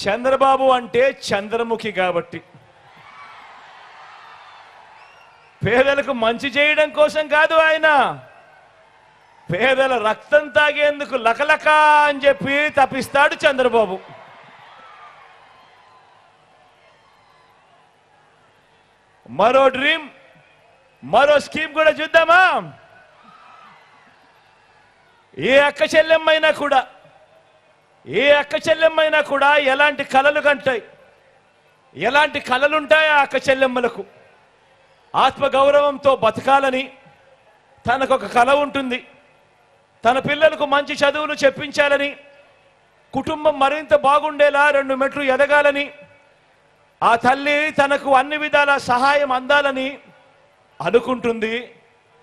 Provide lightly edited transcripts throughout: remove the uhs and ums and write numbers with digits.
చంద్రబాబు అంటే చంద్రముఖి కాబట్టి, పేదలకు మంచి చేయడం కోసం కాదు, ఆయన పేదల రక్తం తాగేందుకు లకలక అని చెప్పి తప్పిస్తాడు చంద్రబాబు. మరో డ్రీమ్, మరో స్కీమ్ కూడా చూద్దామా? ఏ అక్క చెల్లెమ్మైనా కూడా ఎలాంటి కలలు కంటాయి, ఎలాంటి కలలుంటాయి ఆ అక్క చెల్లెమ్మలకు? ఆత్మగౌరవంతో బతకాలని తనకొక కల ఉంటుంది. తన పిల్లలకు మంచి చదువులు చెప్పించాలని, కుటుంబం మరింత బాగుండేలా 2 మెట్లు ఎదగాలని, ఆ తల్లి తనకు అన్ని విధాల సహాయం అందాలని అనుకుంటుంది,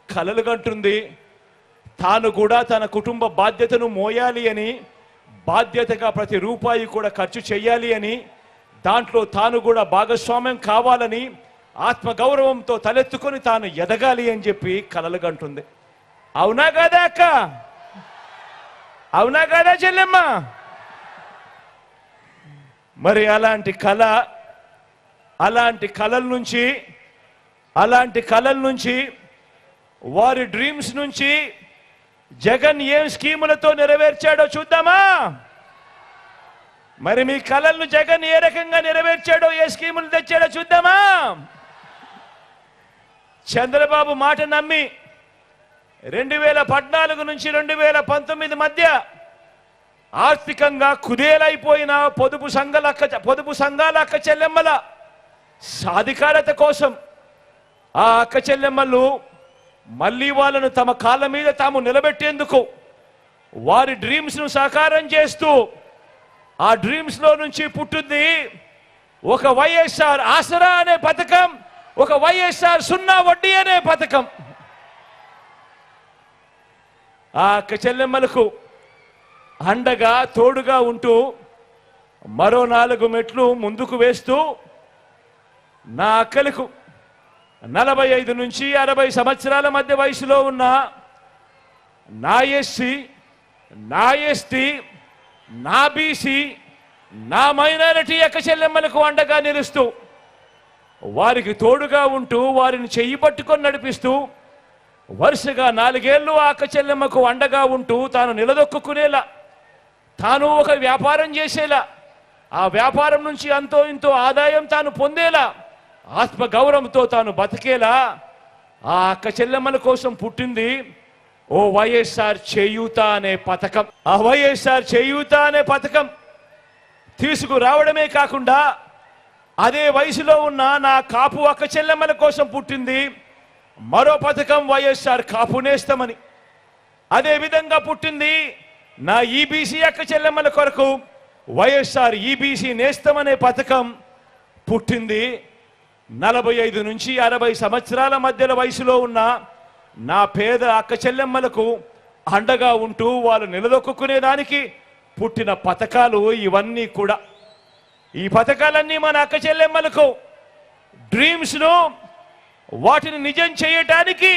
కలలు కంటుంది. తాను కూడా తన కుటుంబ బాధ్యతను మోయాలి అని, బాధ్యతగా ప్రతి రూపాయి కూడా ఖర్చు చేయాలి అని, దాంట్లో తాను కూడా భాగస్వామ్యం కావాలని, ఆత్మగౌరవంతో తలెత్తుకొని తాను ఎదగాలి అని చెప్పి కలలు కంటుంది. అవునా కాదా అక్క? అవునా కాదా చెల్లెమ్మ? మరి అలాంటి కలల నుంచి వారి డ్రీమ్స్ నుంచి జగన్ ఏం స్కీములతో నెరవేర్చాడో చూద్దామా? మరి మీ కలలను జగన్ ఏ రకంగా నెరవేర్చాడో, ఏ స్కీములు తెచ్చాడో చూద్దామా? చంద్రబాబు మాట నమ్మి 2014 నుంచి 2019 మధ్య ఆర్థికంగా కుదేలైపోయిన పొదుపు సంఘాల అక్క చెల్లెమ్మల సాధికారత కోసం ఆ అక్క చెల్లెమ్మలు మళ్ళీ వాళ్ళను తమ కాళ్ళ మీద తాము నిలబెట్టేందుకు వారి డ్రీమ్స్ను సాకారం చేస్తూ, ఆ డ్రీమ్స్లో నుంచి పుట్టింది ఒక వైఎస్ఆర్ ఆసరా అనే పథకం, ఒక వైఎస్ఆర్ 0 వడ్డీ అనే పథకం. ఆ అక్క చెల్లెమ్మలకు అండగా తోడుగా ఉంటూ మరో 4 మెట్లు ముందుకు వేస్తూ, నా అక్కలకు 45 నుంచి 60 సంవత్సరాల మధ్య వయసులో ఉన్న నా ఎస్సీ, నా ఎస్టీ, నా బీసీ, నా మైనారిటీ అక్క చెల్లెమ్మలకు అండగా నిలుస్తూ, వారికి తోడుగా ఉంటూ, వారిని చెయ్యి పట్టుకొని నడిపిస్తూ, వరుసగా 4 ఏళ్ళు ఆ అక్క చెల్లెమ్మకు అండగా ఉంటూ, తాను నిలదొక్కునేలా, తాను ఒక వ్యాపారం చేసేలా, ఆ వ్యాపారం నుంచి అంతో ఇంతో ఆదాయం తాను పొందేలా, ఆత్మగౌరవంతో తాను బతికేలా ఆ అక్క చెల్లెమ్మల కోసం పుట్టింది ఓ వైఎస్ఆర్ చేయూత అనే పథకం. ఆ వైఎస్ఆర్ చేయూత అనే పథకం తీసుకురావడమే కాకుండా, అదే వయసులో ఉన్న నా కాపు అక్క చెల్లెమ్మల కోసం పుట్టింది మరో పథకం, వైఎస్ఆర్ కాపు నేస్తమని. అదే విధంగా పుట్టింది నా ఈబీసీ అక్క చెల్లెమ్మల కొరకు వైఎస్ఆర్ ఈబీసీ నేస్తమనే పథకం పుట్టింది. 45 నుంచి 60 సంవత్సరాల మధ్యల వయసులో ఉన్న నా పేద అక్క చెల్లెమ్మలకు అండగా ఉంటూ వాళ్ళు నిలదొక్కునేదానికి పుట్టిన పథకాలు ఇవన్నీ కూడా. ఈ పథకాలన్నీ మన అక్క చెల్లెమ్మలకు డ్రీమ్స్ను, వాటిని నిజం చేయటానికి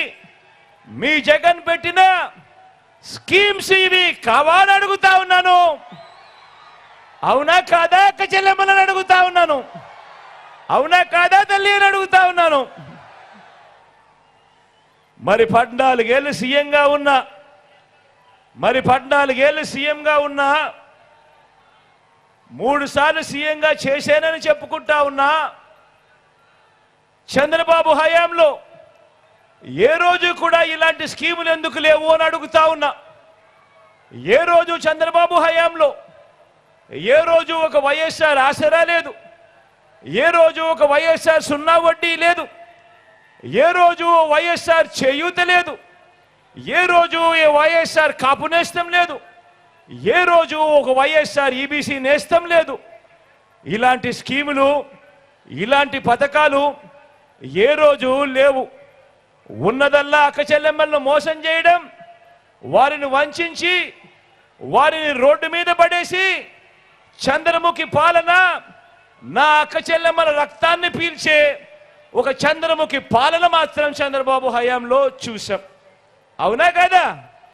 మీ జగన్ పెట్టిన స్కీమ్స్ ఇవి కావాలని అడుగుతా ఉన్నాను. అవునా కాదా అక్క చెల్లెమ్మలను అడుగుతా ఉన్నాను. అవునా కాదా తల్లి అని అడుగుతా ఉన్నాను. మరి 14 ఏళ్ళు సీఎంగా ఉన్నా, 3 సార్లు సీఎంగా చేశానని చెప్పుకుంటా ఉన్నా చంద్రబాబు హయాంలో ఏ రోజు కూడా ఇలాంటి స్కీములు ఎందుకు లేవు అని అడుగుతా ఉన్నా. ఏ రోజు చంద్రబాబు హయాంలో ఏ రోజు ఒక వైఎస్ఆర్ ఆసరా లేదు, ఏ రోజు ఒక వైఎస్ఆర్ 0 వడ్డీ లేదు, ఏ రోజు వైఎస్ఆర్ చేయూత లేదు, ఏ రోజు వైఎస్ఆర్ కాపు నేస్తం లేదు, ఏ రోజు ఒక వైఎస్ఆర్ ఈబీసీ నేస్తం లేదు. ఇలాంటి స్కీములు, ఇలాంటి పథకాలు ఏ రోజు లేవు. ఉన్నదల్లా అక్క చెల్లెమ్మలను మోసం చేయడం, వారిని వంచి, వారిని రోడ్డు మీద పడేసి చంద్రముఖి పాలన, నా అక్క చెల్లెమ్మల రక్తాన్ని పీల్చే ఒక చంద్రముఖి పాలన మాత్రం చంద్రబాబు హయాంలో చూసాం. అవునా కదా?